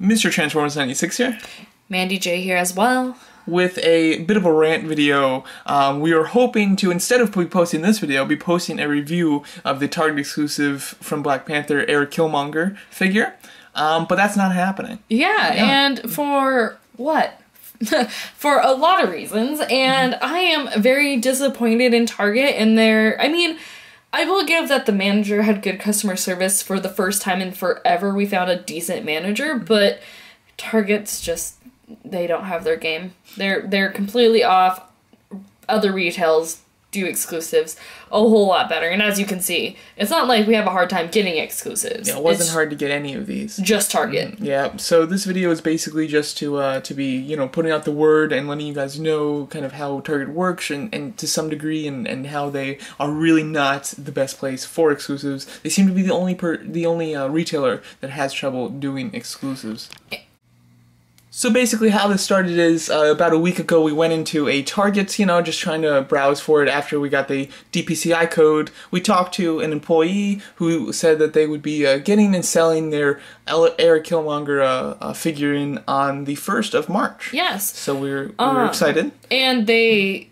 Mr. Transformers 96 here. Mandy J here as well. With a bit of a rant video. We are hoping to, instead of posting this video, be posting a review of the Target exclusive from Black Panther Erik Killmonger figure. But that's not happening. Yeah, and for what? For a lot of reasons, and I am very disappointed in Target and their, I will give that the manager had good customer service for the first time in forever. We found a decent manager, but Target's just, they don't have their game. They're completely off. Other retails do exclusives a whole lot better, and as you can see, it's not like we have a hard time getting exclusives. Yeah, it wasn't hard to get any of these. Just Target. Yeah, so this video is basically just to be, putting out the word and letting you guys know kind of how Target works and to some degree and how they are really not the best place for exclusives. They seem to be the only retailer that has trouble doing exclusives. So basically how this started is about a week ago we went into a Target, just trying to browse for it after we got the DPCI code. We talked to an employee who said that they would be getting and selling their Erik Killmonger figurine on the 1st of March. Yes. So we were excited. And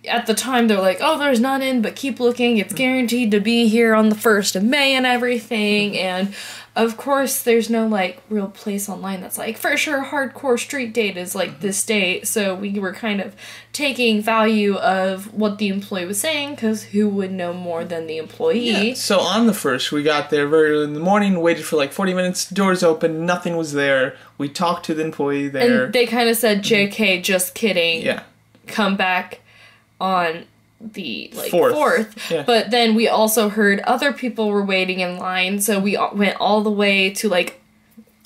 at the time, they're like, oh, there's none in, but keep looking. It's guaranteed to be here on the 1st of May and everything. And of course, there's no, real place online that's for sure, hardcore street date is, this date. So we were kind of taking value of what the employee was saying, because who would know more than the employee? Yeah. So on the 1st, we got there very early in the morning, waited for 40 minutes, doors open, nothing was there. We talked to the employee there. And they kind of said, JK, just kidding. Yeah. Come back on the 4th. Yeah. But then we also heard other people were waiting in line, so we went all the way to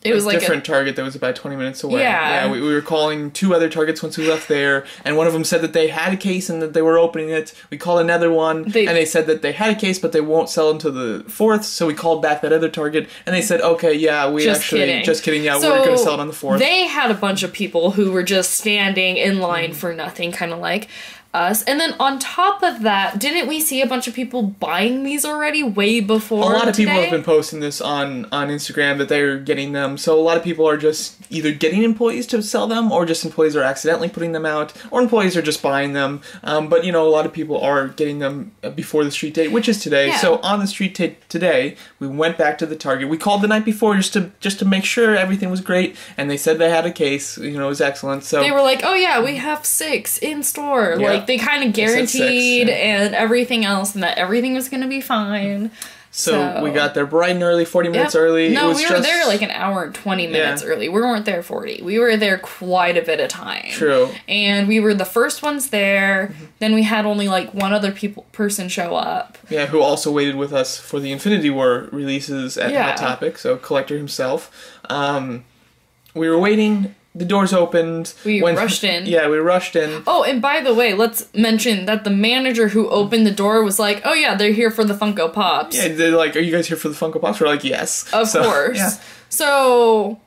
it was a different Target that was about 20 minutes away. Yeah. We were calling 2 other Targets once we left there, and one of them said that they had a case and that they were opening it. We called another one, and they said that they had a case, but they won't sell until the 4th, so we called back that other Target, and they said, okay, yeah, just kidding, yeah, so we're going to sell it on the 4th. They had a bunch of people who were just standing in line for nothing, kind of like us. And then on top of that, didn't we see a bunch of people buying these already way before A lot of today? people have been posting this on Instagram that they're getting them. So a lot of people are just either getting employees to sell them, or just employees are accidentally putting them out, or employees are just buying them. But, a lot of people are getting them before the street date, which is today. Yeah. So on the street date today, we went back to the Target. We called the night before just to make sure everything was great, and they said they had a case. It was excellent. So they were like, oh yeah, we have 6 in store. Yeah. They kind of guaranteed and everything else, and that everything was going to be fine. So we got there bright and early, 40 minutes early. No, we were there an hour and 20 minutes early. We weren't there 40. We were there quite a bit of time. True. And we were the first ones there. Then we had only one other person show up. Yeah, who also waited with us for the Infinity War releases at Hot Topic, so Collector himself. We were waiting. The doors opened. We rushed in. Yeah, we rushed in. Oh, and by the way, let's mention that the manager who opened the door was like, oh yeah, they're here for the Funko Pops. Yeah, they're like, are you guys here for the Funko Pops? We're like, yes. Of course. Yeah. So,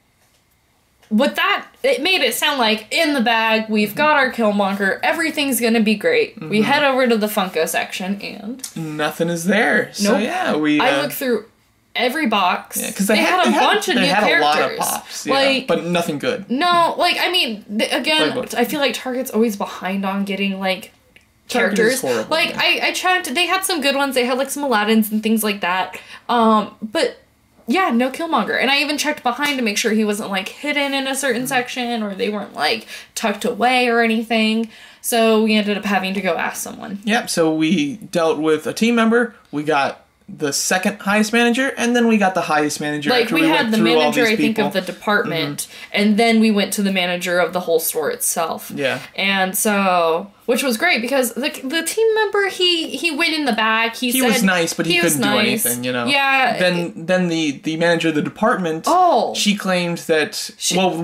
with that, it made it sound like, in the bag, we've got our Killmonger, everything's gonna be great. We head over to the Funko section, and nothing is there. So yeah, I looked through every box. Yeah, because they had a bunch of new characters. They had a lot of pops, but nothing good. No, again, I feel like Target's always behind on getting, characters. Horrible, I checked, they had some good ones, they had, some Aladdins and things like that, but yeah, no Killmonger. And I even checked behind to make sure he wasn't, hidden in a certain section, or they weren't, tucked away or anything. So we ended up having to go ask someone. Yep, so we dealt with a team member, we got the second highest manager, and then we got the highest manager. We had the manager, I think, of the department, and then we went to the manager of the whole store itself. Yeah. And so, which was great, because the team member, he went in the back, he was nice, but he couldn't do anything, Yeah. Then the manager of the department, she claimed that,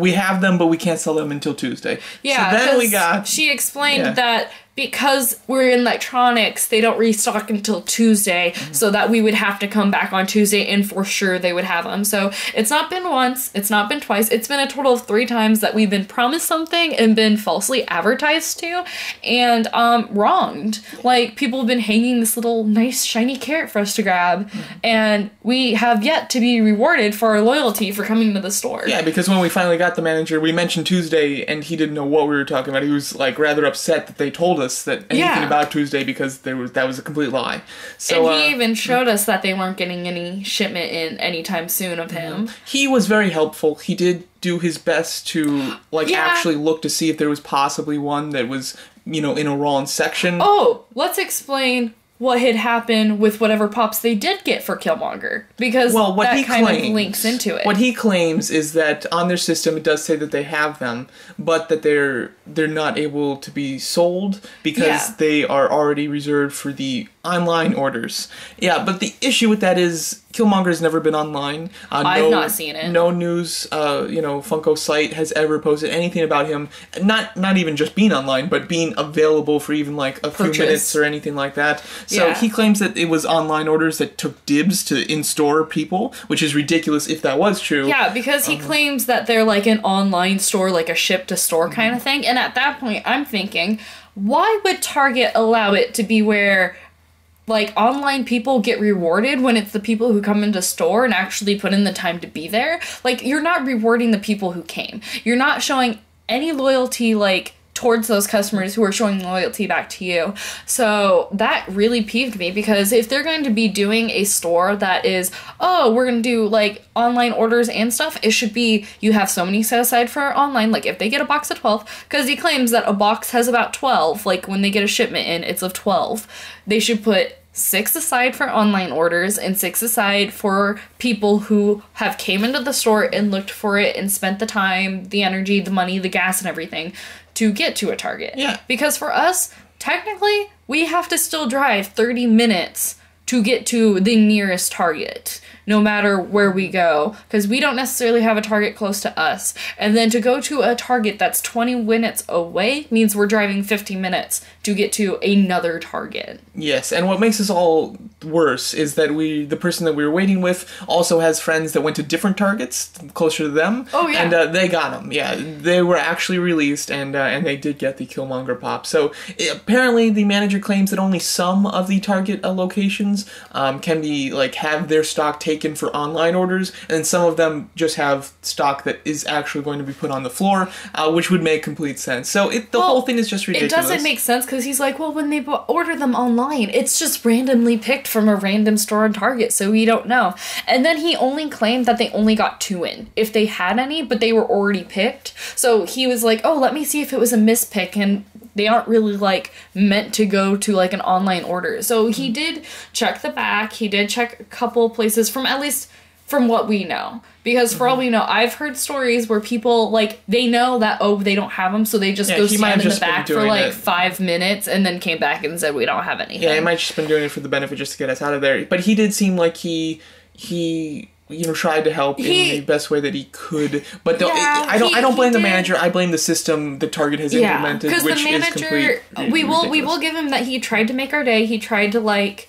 we have them, but we can't sell them until Tuesday. Yeah, so then she explained that because we're in electronics, they don't restock until Tuesday, so that we would have to come back on Tuesday, and for sure they would have them. So it's not been once, it's not been twice, it's been a total of 3 times that we've been promised something and been falsely advertised to, and wronged. Like, people have been hanging this little nice shiny carrot for us to grab, and we have yet to be rewarded for our loyalty for coming to the store. Yeah, because when we finally got the manager, we mentioned Tuesday, and he didn't know what we were talking about. He was, like, rather upset that they told us that anything about Tuesday, because that was a complete lie. So, and he even showed us that they weren't getting any shipment in anytime soon of him. He was very helpful. He did do his best to, like, actually look to see if there was possibly one that was, in a wrong section. Oh, let's explain what had happened with whatever pops they did get for Killmonger, because that kind of links into it. What he claims is that on their system it does say that they have them, but that they're not able to be sold because they are already reserved for the online orders. Yeah, but the issue with that is Killmonger's never been online. I've not seen it. No news, Funko site has ever posted anything about him. Not even just being online, but being available for even like a few minutes or anything like that. So he claims that it was online orders that took dibs to in-store people, which is ridiculous if that was true. Yeah, because he claims that they're like an online store, like a ship-to-store kind of thing. And at that point, I'm thinking, why would Target allow it to be where, like, online people get rewarded when it's the people who come into store and actually put in the time to be there? Like, you're not rewarding the people who came. You're not showing any loyalty, like, towards those customers who are showing loyalty back to you. So that really peeved me, because if they're going to be doing a store that is, oh, we're going to do like online orders and stuff, it should be you have so many set aside for online. Like if they get a box of 12, because he claims that a box has about 12, like when they get a shipment in, it's of 12. They should put 6 aside for online orders and 6 aside for people who have came into the store and looked for it and spent the time, the energy, the money, the gas and everything to get to a Target. Yeah. Because for us, technically, we have to still drive 30 minutes to get to the nearest Target, no matter where we go, because we don't necessarily have a Target close to us. And then to go to a Target that's 20 minutes away means we're driving 50 minutes to get to another Target. Yes, and what makes this all worse is that the person that we were waiting with also has friends that went to different Targets closer to them. Oh, yeah. And they got them. Yeah, they were actually released, and they did get the Killmonger pop. So apparently the manager claims that only some of the Target locations can be, like, have their stock taken for online orders, and some of them just have stock that is actually going to be put on the floor, which would make complete sense. So the whole thing is just ridiculous. It doesn't make sense, because he's like, well, when they order them online, it's just randomly picked from a random store on Target, so we don't know. And then he only claimed that they only got 2 in, if they had any, but they were already picked. So he was like, oh, let me see if it was a mispick, and they aren't really, like, meant to go to, like, an online order. So he did check the back. He did check a couple places from, at least from what we know. Because for all we know, I've heard stories where people, like, they know that, oh, they don't have them, so they just go stand in the back for, like, 5 minutes and then came back and said, we don't have anything. Yeah, he might have just been doing it for the benefit just to get us out of there. But he did seem like he tried to help in the best way that he could. But I don't blame the manager. I blame the system the Target has implemented, which is complete. We will give him that he tried to make our day. He tried to, like,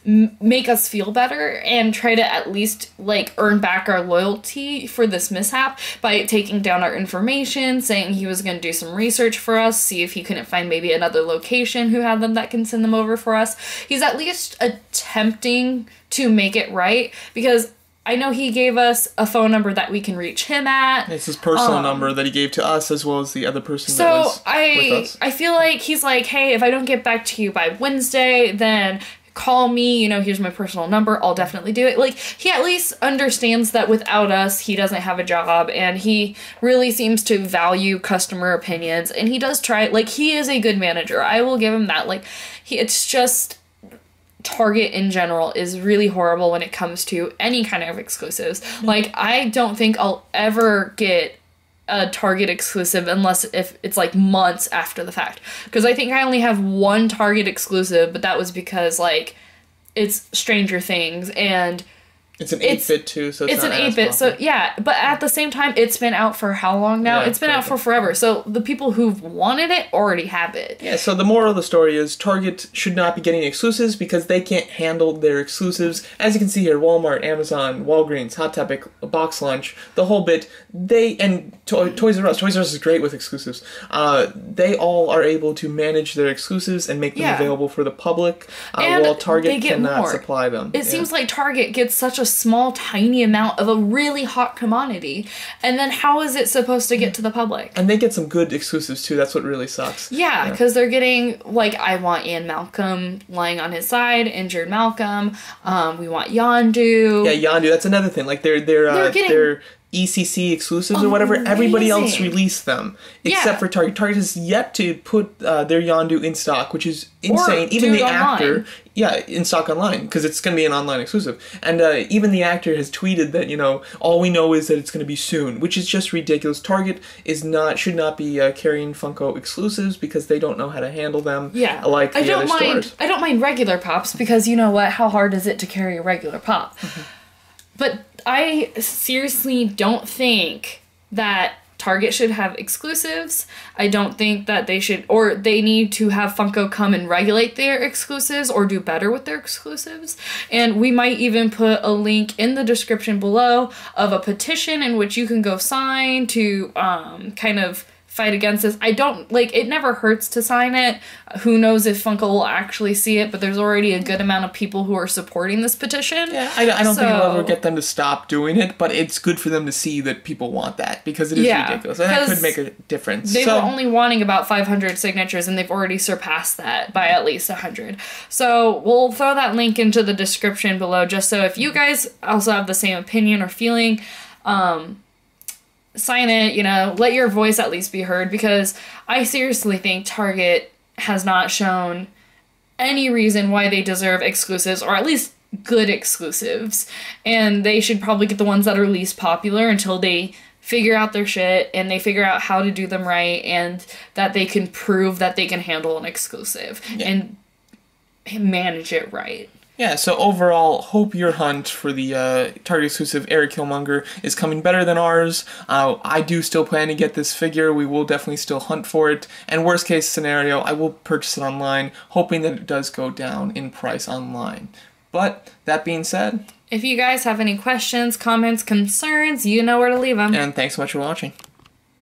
make us feel better and try to at least, like, earn back our loyalty for this mishap by taking down our information, saying he was going to do some research for us, see if he couldn't find maybe another location who had them that can send them over for us. He's at least attempting to make it right, because I know he gave us a phone number that we can reach him at. It's his personal number that he gave to us, as well as the other person that was with us. I feel like he's like, hey, if I don't get back to you by Wednesday, then call me, here's my personal number, I'll definitely do it. Like, he at least understands that without us, he doesn't have a job, and he really seems to value customer opinions, and he does try, like, he is a good manager. I will give him that. Like, it's just, Target in general is really horrible when it comes to any kind of exclusives. Like, I don't think I'll ever get a Target exclusive unless if it's like months after the fact, because I think I only have one Target exclusive, but that was because, like, it's Stranger Things, and it's an 8-bit too, so it's an 8-bit, so yeah, but at the same time, it's been out for how long now? It's been out for forever, so the people who've wanted it already have it. Yeah, so the moral of the story is Target should not be getting exclusives because they can't handle their exclusives. As you can see here, Walmart, Amazon, Walgreens, Hot Topic, Box Lunch, the whole bit, and Toys R Us. Toys R Us is great with exclusives. They all are able to manage their exclusives and make them available for the public, while Target cannot supply them. It seems like Target gets such a small, tiny amount of a really hot commodity, and then how is it supposed to get to the public? And they get some good exclusives too. That's what really sucks. Yeah, because they're getting, like, I want Ian Malcolm lying on his side, injured Malcolm. We want Yondu. Yeah, Yondu. That's another thing. Like they're ECC exclusives or whatever. Everybody else released them except for Target. Target has yet to put their Yondu in stock, which is insane. Even the actor, in stock online, because it's going to be an online exclusive. And even the actor has tweeted that, all we know is that it's going to be soon, which is just ridiculous. Target should not be carrying Funko exclusives because they don't know how to handle them. Yeah, like the other stores. I don't mind regular pops because you know what? How hard is it to carry a regular pop? But I seriously don't think that Target should have exclusives. I don't think that they should, or they need to have Funko come and regulate their exclusives or do better with their exclusives. And we might even put a link in the description below of a petition in which you can go sign to kind of fight against this. I don't, it never hurts to sign it. Who knows if Funko will actually see it, but there's already a good amount of people who are supporting this petition. Yeah, I don't think it'll ever get them to stop doing it, but it's good for them to see that people want that, because it is ridiculous, and that could make a difference. They were only wanting about 500 signatures, and they've already surpassed that by at least 100. So we'll throw that link into the description below, just so if you guys also have the same opinion or feeling, sign it, let your voice at least be heard, because I seriously think Target has not shown any reason why they deserve exclusives, or at least good exclusives, and they should probably get the ones that are least popular until they figure out their shit and they figure out how to do them right, and that they can prove that they can handle an exclusive and manage it right. Yeah, so overall, hope your hunt for the Target exclusive Erik Killmonger is coming better than ours. I do still plan to get this figure. We will definitely still hunt for it. And worst case scenario, I will purchase it online, hoping that it does go down in price online. But that being said, if you guys have any questions, comments, concerns, you know where to leave them. And thanks so much for watching.